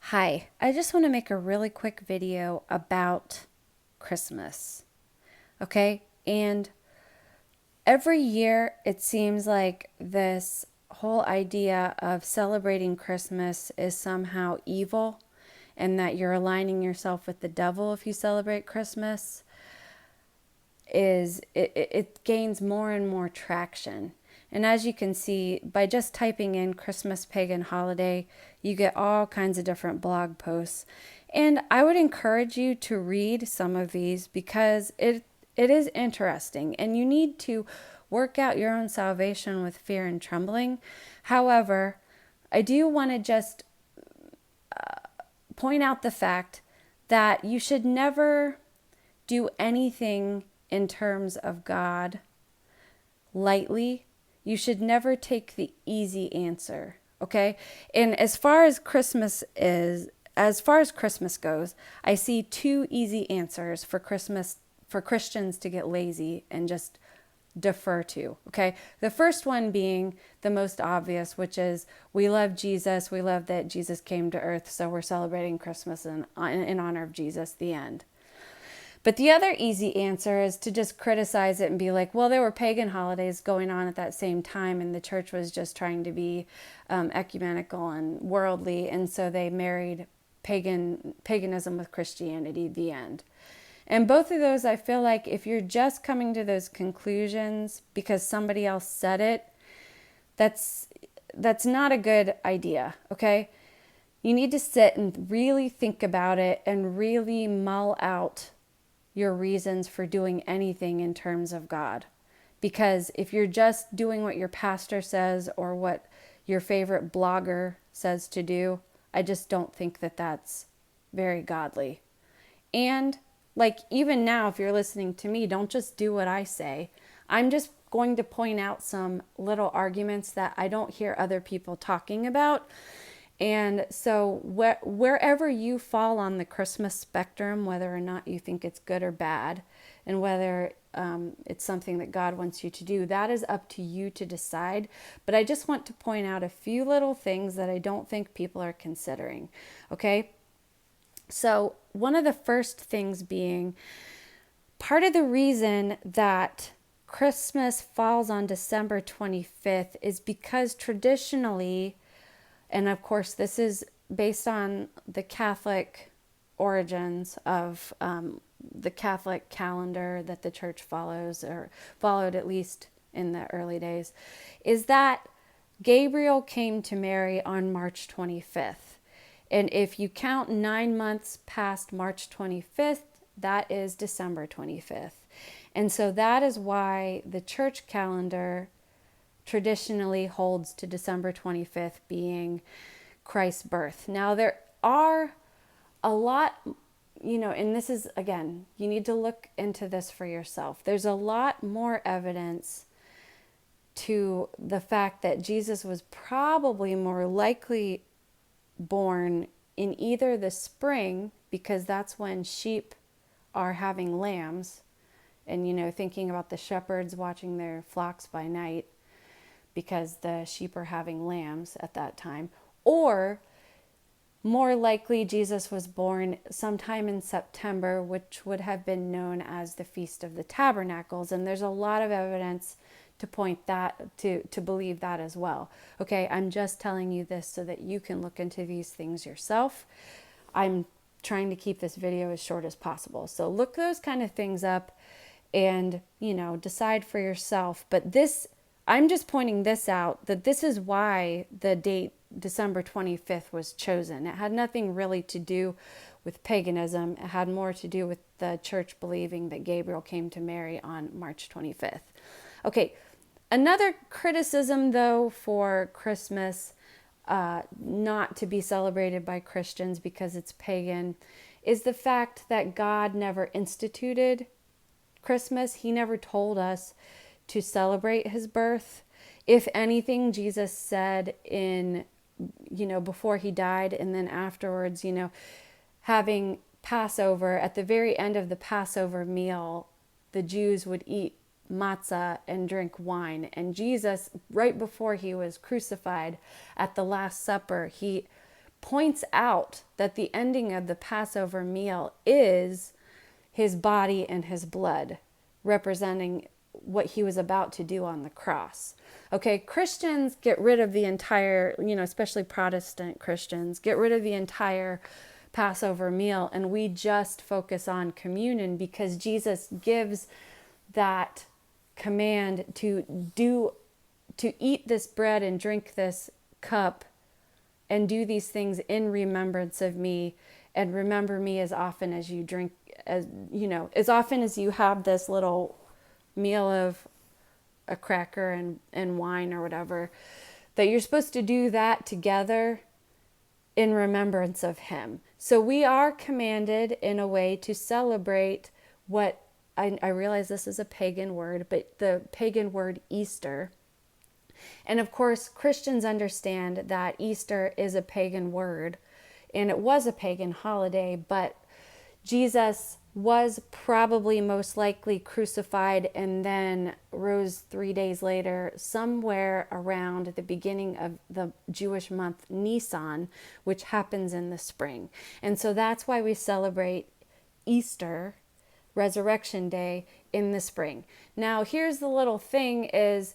Hi, I just want to make a really quick video about Christmas. Okay? And every year it seems like this whole idea of celebrating Christmas is somehow evil and that you're aligning yourself with the devil if you celebrate Christmas it gains more and more traction. And as you can see, by just typing in Christmas pagan holiday, you get all kinds of different blog posts. And I would encourage you to read some of these because it is interesting and you need to work out your own salvation with fear and trembling. However, I do want to just point out the fact that you should never do anything in terms of God lightly. You should never take the easy answer, okay? And as far as Christmas goes, I see two easy answers for Christmas for Christians to get lazy and just defer to, okay? The first one being the most obvious, which is we love Jesus, we love that Jesus came to earth, so we're celebrating Christmas in honor of Jesus, the end. But the other easy answer is to just criticize it and be like, well, there were pagan holidays going on at that same time, and the church was just trying to be ecumenical and worldly, and so they married paganism with Christianity, the end. And both of those, I feel like if you're just coming to those conclusions because somebody else said it, that's not a good idea, okay? You need to sit and really think about it and really mull out your reasons for doing anything in terms of God. Because if you're just doing what your pastor says or what your favorite blogger says to do, I just don't think that that's very godly. And like even now, if you're listening to me, don't just do what I say. I'm just going to point out some little arguments that I don't hear other people talking about. And so wherever you fall on the Christmas spectrum, whether or not you think it's good or bad, and whether it's something that God wants you to do, that is up to you to decide. But I just want to point out a few little things that I don't think people are considering, okay? So one of the first things being, part of the reason that Christmas falls on December 25th is because traditionally, and of course, this is based on the Catholic origins of the Catholic calendar that the church follows, or followed at least in the early days, is that Gabriel came to Mary on March 25th. And if you count 9 months past March 25th, that is December 25th. And so that is why the church calendar traditionally holds to December 25th being Christ's birth. Now, there are a lot, and this is, again, you need to look into this for yourself. There's a lot more evidence to the fact that Jesus was probably more likely born in either the spring, because that's when sheep are having lambs, and, thinking about the shepherds watching their flocks by night, because the sheep are having lambs at that time. Or more likely Jesus was born sometime in September, which would have been known as the Feast of the Tabernacles. And there's a lot of evidence to point that to believe that as well. Okay, I'm just telling you this so that you can look into these things yourself. I'm trying to keep this video as short as possible. So look those kind of things up and, decide for yourself. But I'm just pointing this out, that this is why the date December 25th was chosen. It had nothing really to do with paganism. It had more to do with the church believing that Gabriel came to Mary on March 25th. Okay, another criticism, though, for Christmas, not to be celebrated by Christians because it's pagan, is the fact that God never instituted Christmas. He never told us to celebrate his birth. If anything, Jesus said before he died and then afterwards, having Passover, at the very end of the Passover meal, the Jews would eat matzah and drink wine. And Jesus, right before he was crucified at the Last Supper, he points out that the ending of the Passover meal is his body and his blood, representing what he was about to do on the cross. Okay, Christians get rid of the entire, especially Protestant Christians, get rid of the entire Passover meal, and we just focus on communion because Jesus gives that command to eat this bread and drink this cup and do these things in remembrance of me, and remember me as often as you drink, as often as you have this little meal of a cracker and wine or whatever, that you're supposed to do that together in remembrance of him. So we are commanded in a way to celebrate what, I realize this is a pagan word, but the pagan word Easter. And of course, Christians understand that Easter is a pagan word, and it was a pagan holiday, but Jesus was probably most likely crucified and then rose 3 days later, somewhere around the beginning of the Jewish month Nisan, which happens in the spring. And so that's why we celebrate Easter, Resurrection Day, in the spring. Now, here's the little thing is,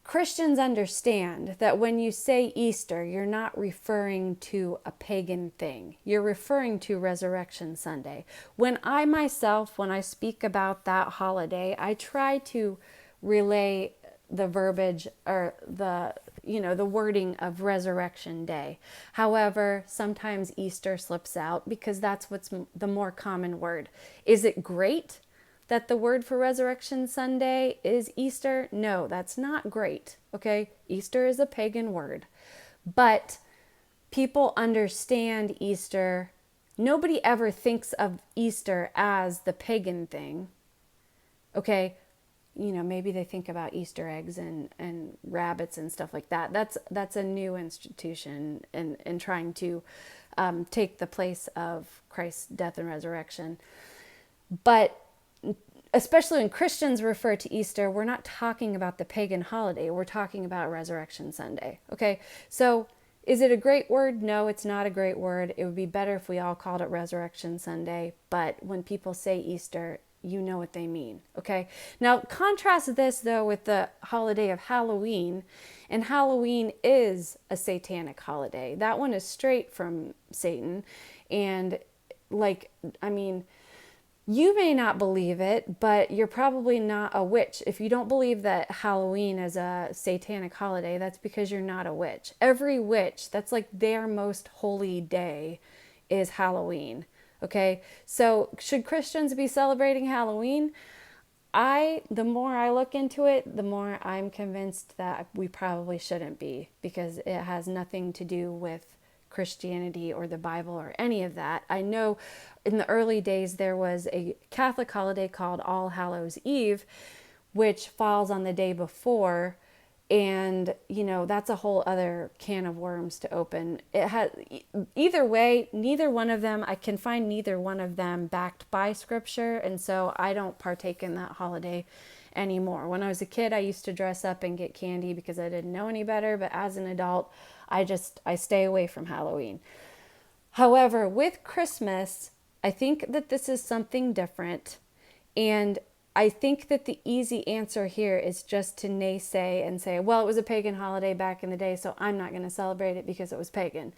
Christians understand that when you say Easter, you're not referring to a pagan thing. You're referring to Resurrection Sunday. When I speak about that holiday, I try to relay the verbiage or the wording of Resurrection Day. However, sometimes Easter slips out because that's what's the more common word. Is it great that the word for Resurrection Sunday is Easter? No, that's not great, okay? Easter is a pagan word. But people understand Easter. Nobody ever thinks of Easter as the pagan thing, okay? Maybe they think about Easter eggs and rabbits and stuff like that. That's a new institution in trying to take the place of Christ's death and resurrection. But especially when Christians refer to Easter, we're not talking about the pagan holiday. We're talking about Resurrection Sunday. Okay, so is it a great word? No, it's not a great word. It would be better if we all called it Resurrection Sunday. But when people say Easter, you know what they mean. Okay, now contrast this though with the holiday of Halloween. And Halloween is a satanic holiday. That one is straight from Satan. And you may not believe it, but you're probably not a witch. If you don't believe that Halloween is a satanic holiday, that's because you're not a witch. Every witch, that's like their most holy day, is Halloween. Okay? So should Christians be celebrating Halloween? The more I look into it, the more I'm convinced that we probably shouldn't be, because it has nothing to do with Christianity or the Bible or any of that. I know in the early days there was a Catholic holiday called All Hallows Eve, which falls on the day before, and that's a whole other can of worms to open. It has either way, I can find neither one of them backed by scripture, and so I don't partake in that holiday anymore. When I was a kid, I used to dress up and get candy because I didn't know any better, but as an adult, I stay away from Halloween. However, with Christmas, I think that this is something different. And I think that the easy answer here is just to naysay and say, well, it was a pagan holiday back in the day, so I'm not going to celebrate it because it was pagan.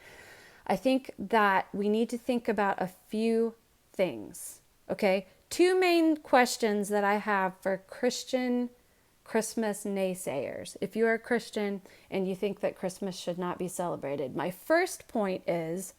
I think that we need to think about a few things, okay? Two main questions that I have for Christian Christmas naysayers. If you are a Christian and you think that Christmas should not be celebrated, my first point is,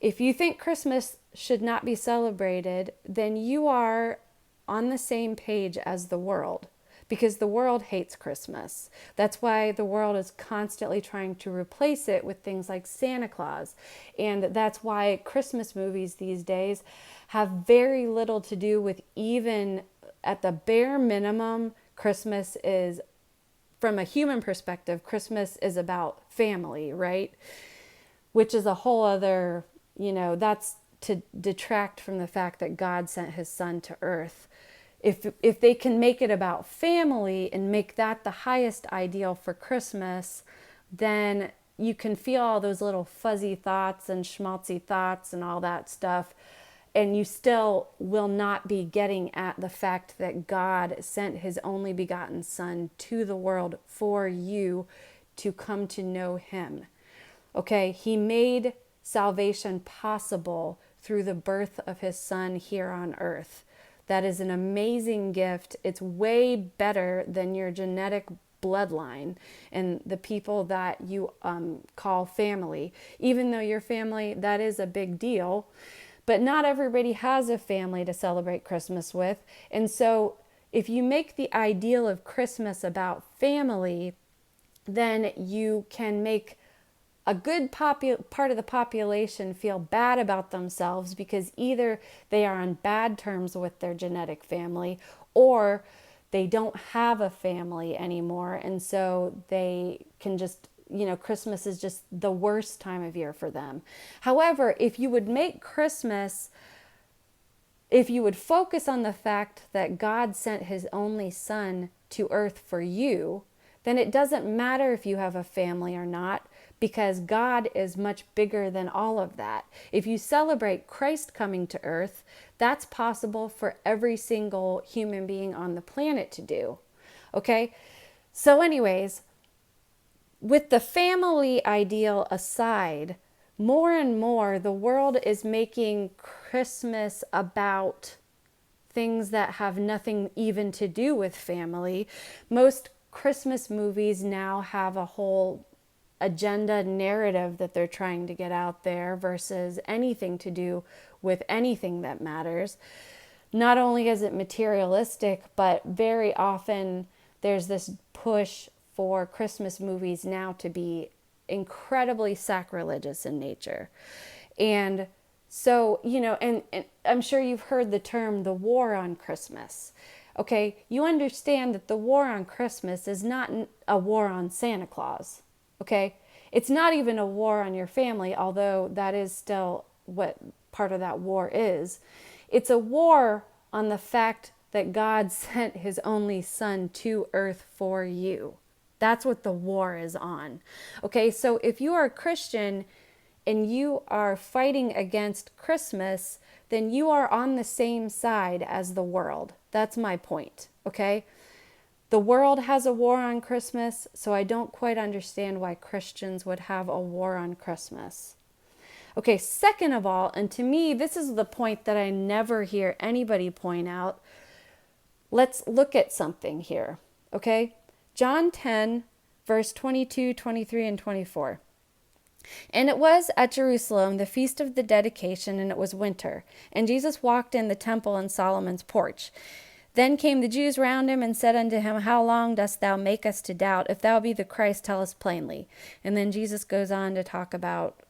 if you think Christmas should not be celebrated, then you are on the same page as the world, because the world hates Christmas. That's why the world is constantly trying to replace it with things like Santa Claus. And that's why Christmas movies these days have very little to do with, even at the bare minimum, Christmas is, from a human perspective, Christmas is about family, right? Which is a whole other, that's to detract from the fact that God sent his son to earth. If they can make it about family and make that the highest ideal for Christmas, then you can feel all those little fuzzy thoughts and schmaltzy thoughts and all that stuff, and you still will not be getting at the fact that God sent his only begotten Son to the world for you to come to know him. Okay, he made salvation possible through the birth of his Son here on earth. That is an amazing gift. It's way better than your genetic bloodline and the people that you call family. Even though your family, that is a big deal. But not everybody has a family to celebrate Christmas with. And so if you make the ideal of Christmas about family, then you can make a good part of the population feel bad about themselves because either they are on bad terms with their genetic family or they don't have a family anymore. And so they can just, Christmas is just the worst time of year for them. However, if you would make Christmas, if you would focus on the fact that God sent his only Son to earth for you, then it doesn't matter if you have a family or not, because God is much bigger than all of that. If you celebrate Christ coming to earth, that's possible for every single human being on the planet to do. Okay? So anyways, with the family ideal aside, more and more the world is making Christmas about things that have nothing even to do with family. Most Christmas movies now have a whole agenda narrative that they're trying to get out there versus anything to do with anything that matters. Not only is it materialistic, but very often there's this push for Christmas movies now to be incredibly sacrilegious in nature. And so, and I'm sure you've heard the term the war on Christmas. Okay, you understand that the war on Christmas is not a war on Santa Claus. Okay, it's not even a war on your family, although that is still what part of that war is. It's a war on the fact that God sent his only Son to earth for you. That's what the war is on. Okay, so if you are a Christian and you are fighting against Christmas, then you are on the same side as the world. That's my point, okay? The world has a war on Christmas, so I don't quite understand why Christians would have a war on Christmas. Okay, second of all, and to me, this is the point that I never hear anybody point out. Let's look at something here, okay? John 10, verse 22, 23, and 24. And it was at Jerusalem the feast of the dedication, and it was winter. And Jesus walked in the temple in Solomon's porch. Then came the Jews round him and said unto him, How long dost thou make us to doubt? If thou be the Christ, tell us plainly. And then Jesus goes on to talk about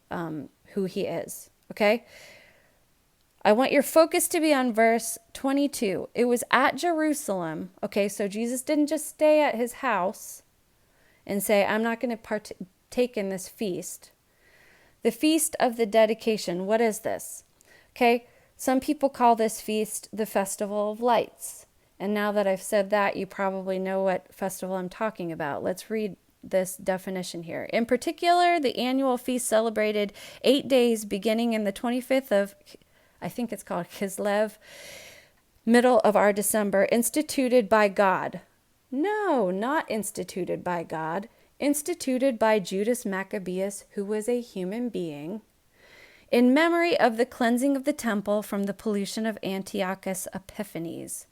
who he is. Okay? I want your focus to be on verse 22. It was at Jerusalem. Okay, so Jesus didn't just stay at his house and say, I'm not going to partake in this feast. The feast of the dedication. What is this? Okay, some people call this feast the Festival of Lights. And now that I've said that, you probably know what festival I'm talking about. Let's read this definition here. In particular, the annual feast celebrated 8 days beginning in the 25th of, I think it's called Kislev, middle of our December, instituted by God. No, not instituted by God. Instituted by Judas Maccabeus, who was a human being, in memory of the cleansing of the temple from the pollution of Antiochus Epiphanes.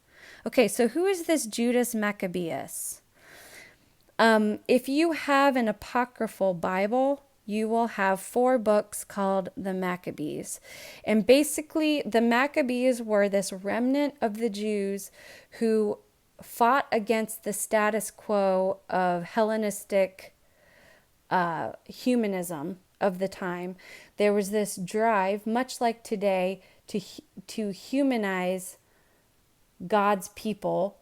Okay, so who is this Judas Maccabeus? If you have an apocryphal Bible, you will have 4 books called the Maccabees. And basically, the Maccabees were this remnant of the Jews who fought against the status quo of Hellenistic humanism of the time. There was this drive, much like today, to humanize God's people,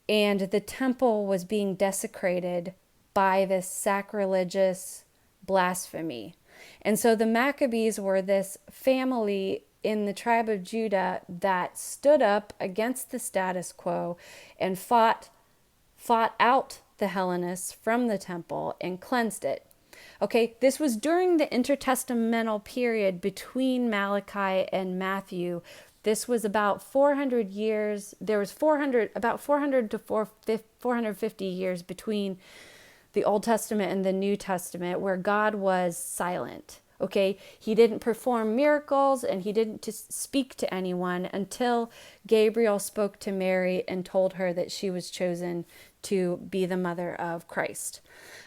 and the temple was being desecrated by this sacrilegious blasphemy. And so the Maccabees were this family in the tribe of Judah that stood up against the status quo and fought out the Hellenists from the temple and cleansed it. Okay, this was during the intertestamental period between Malachi and Matthew. This was about 400 years. There was about 400 to 450 years between the Old Testament and the New Testament where God was silent. Okay, he didn't perform miracles and he didn't speak to anyone until Gabriel spoke to Mary and told her that she was chosen to be the mother of Christ.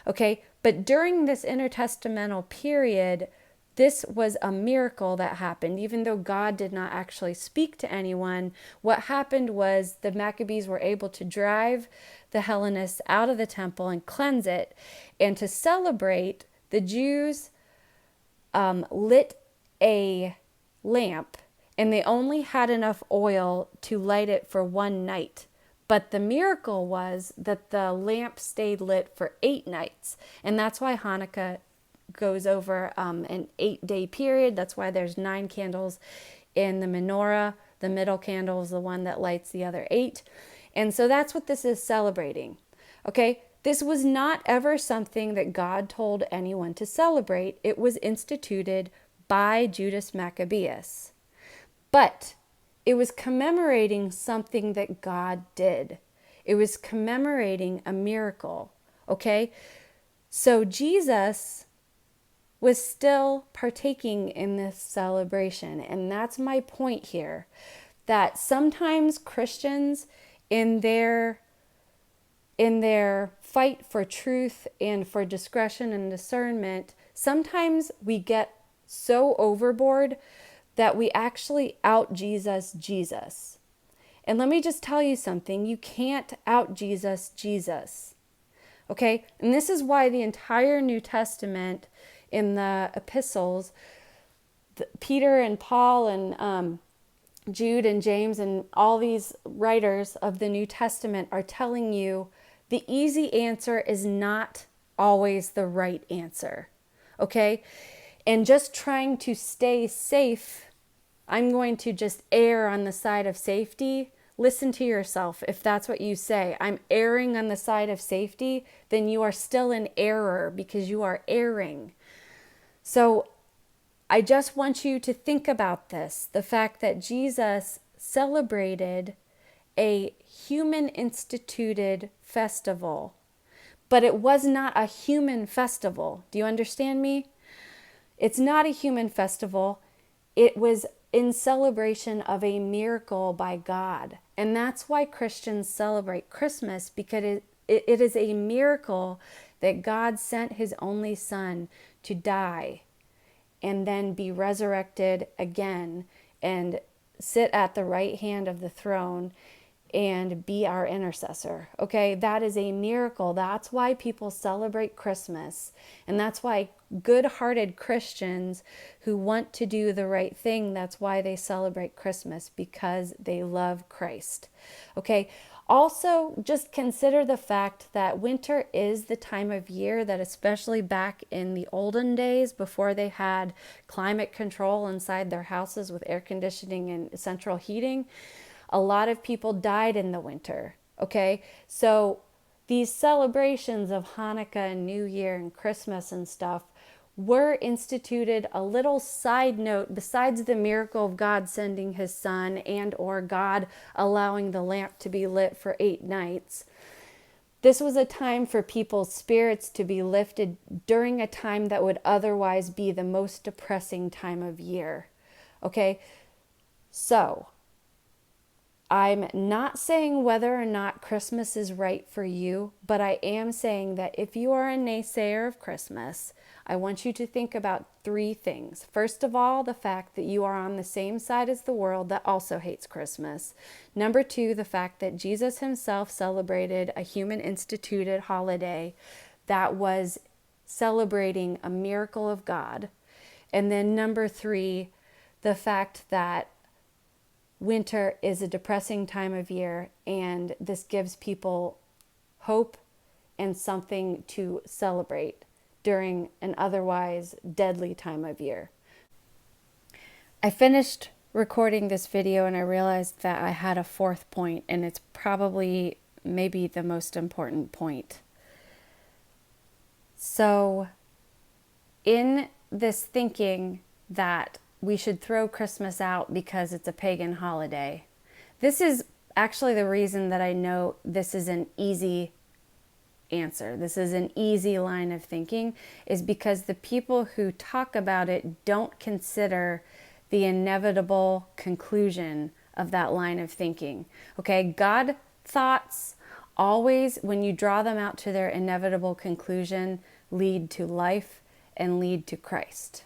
Okay, but during this intertestamental period, this was a miracle that happened. Even though God did not actually speak to anyone, what happened was the Maccabees were able to drive the Hellenists out of the temple and cleanse it. And to celebrate, the Jews lit a lamp, and they only had enough oil to light it for one night. But the miracle was that the lamp stayed lit for 8 nights. And that's why Hanukkah goes over an 8-day period. That's why there's 9 candles in the menorah. The middle candle is the one that lights the other 8. And so that's what this is celebrating. Okay, this was not ever something that God told anyone to celebrate. It was instituted by Judas Maccabeus. But it was commemorating something that God did. It was commemorating a miracle. Okay, so Jesus was still partaking in this celebration. And that's my point here, that sometimes Christians in their fight for truth and for discretion and discernment, sometimes we get so overboard that we actually out Jesus Jesus. And let me just tell you something, you can't out Jesus Jesus. Okay? And this is why the entire New Testament in the epistles, Peter and Paul and Jude and James and all these writers of the New Testament are telling you the easy answer is not always the right answer. Okay? And just trying to stay safe, I'm going to just err on the side of safety. Listen to yourself. If that's what you say, I'm erring on the side of safety, then you are still in error because you are erring. So I just want you to think about this, the fact that Jesus celebrated a human-instituted festival, but it was not a human festival. Do you understand me? It's not a human festival. It was in celebration of a miracle by God. And that's why Christians celebrate Christmas, because it is a miracle that God sent his only son to die and then be resurrected again and sit at the right hand of the throne and be our intercessor. Okay, that is a miracle. That's why people celebrate Christmas. And that's why good-hearted Christians who want to do the right thing, that's why they celebrate Christmas, because they love Christ. Okay, also just consider the fact that winter is the time of year that, especially back in the olden days before they had climate control inside their houses with air conditioning and central heating, a lot of people died in the winter. Okay, so these celebrations of Hanukkah and New Year and Christmas and stuff were instituted, a little side note, besides the miracle of God sending his son and or God allowing the lamp to be lit for 8 nights. This was a time for people's spirits to be lifted during a time that would otherwise be the most depressing time of year. Okay, so I'm not saying whether or not Christmas is right for you, but I am saying that if you are a naysayer of Christmas, I want you to think about 3 things. First of all, the fact that you are on the same side as the world that also hates Christmas. Number 2, the fact that Jesus himself celebrated a human-instituted holiday that was celebrating a miracle of God. And then number 3, the fact that winter is a depressing time of year, and this gives people hope and something to celebrate during an otherwise deadly time of year. I finished recording this video and I realized that I had a 4th point, and it's probably maybe the most important point. So in this thinking that we should throw Christmas out because it's a pagan holiday. This is actually the reason that I know this is an easy answer. This is an easy line of thinking, is because the people who talk about it don't consider the inevitable conclusion of that line of thinking. Okay, God thoughts always, when you draw them out to their inevitable conclusion, lead to life and lead to Christ.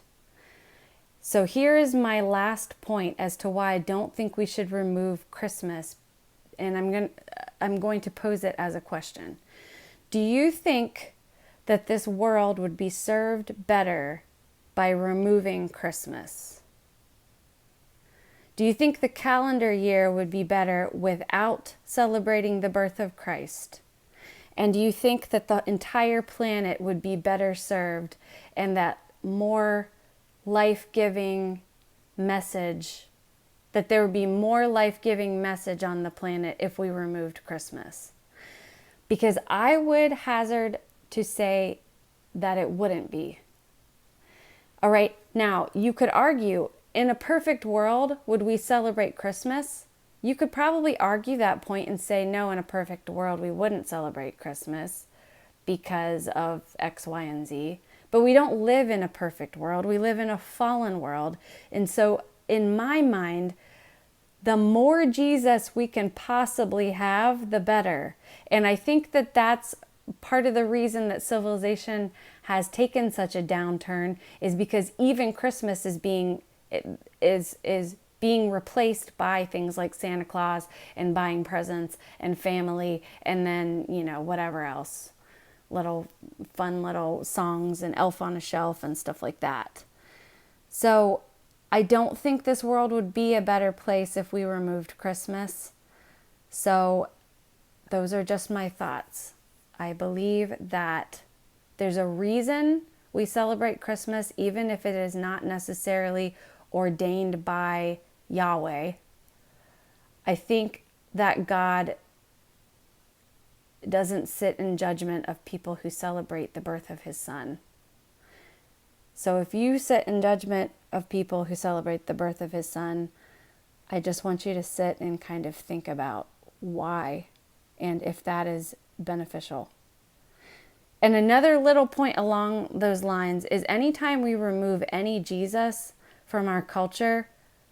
So here is my last point as to why I don't think we should remove Christmas, and I'm going to pose it as a question. Do you think that this world would be served better by removing Christmas? Do you think the calendar year would be better without celebrating the birth of Christ? And do you think that the entire planet would be better served and that more life-giving message, that there would be more life-giving message on the planet if we removed Christmas? Because I would hazard to say that it wouldn't be. All right, now you could argue, in a perfect world, would we celebrate Christmas? You could probably argue that point and say, no, in a perfect world, we wouldn't celebrate Christmas because of X, Y, and Z. But we don't live in a perfect world. We live in a fallen world. And so in my mind, the more Jesus we can possibly have, the better. And I think that that's part of the reason that civilization has taken such a downturn, is because even Christmas is being replaced by things like Santa Claus and buying presents and family, and then, whatever else, fun little songs and Elf on a Shelf and stuff like that. So I don't think this world would be a better place if we removed Christmas. So those are just my thoughts. I believe that there's a reason we celebrate Christmas, even if it is not necessarily ordained by Yahweh. I think that God doesn't sit in judgment of people who celebrate the birth of his son. So if you sit in judgment of people who celebrate the birth of his son, I just want you to sit and kind of think about why and if that is beneficial. And another little point along those lines is anytime we remove any Jesus from our culture,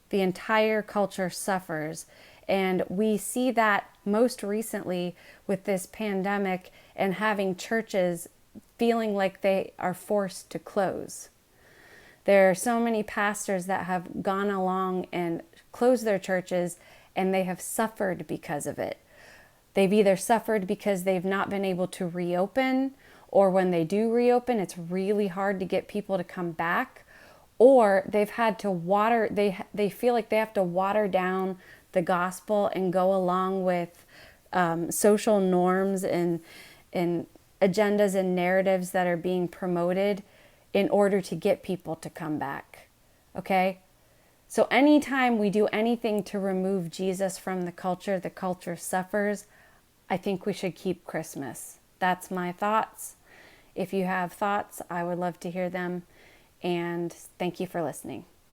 the entire culture suffers. And we see that most recently with this pandemic and having churches feeling like they are forced to close. There are so many pastors that have gone along and closed their churches, and they have suffered because of it. They've either suffered because they've not been able to reopen, or when they do reopen, it's really hard to get people to come back, or they've had to they feel like they have to water down the gospel and go along with social norms and agendas and narratives that are being promoted in order to get people to come back. Okay? So anytime we do anything to remove Jesus from the culture suffers. I think we should keep Christmas. That's my thoughts. If you have thoughts, I would love to hear them. And thank you for listening.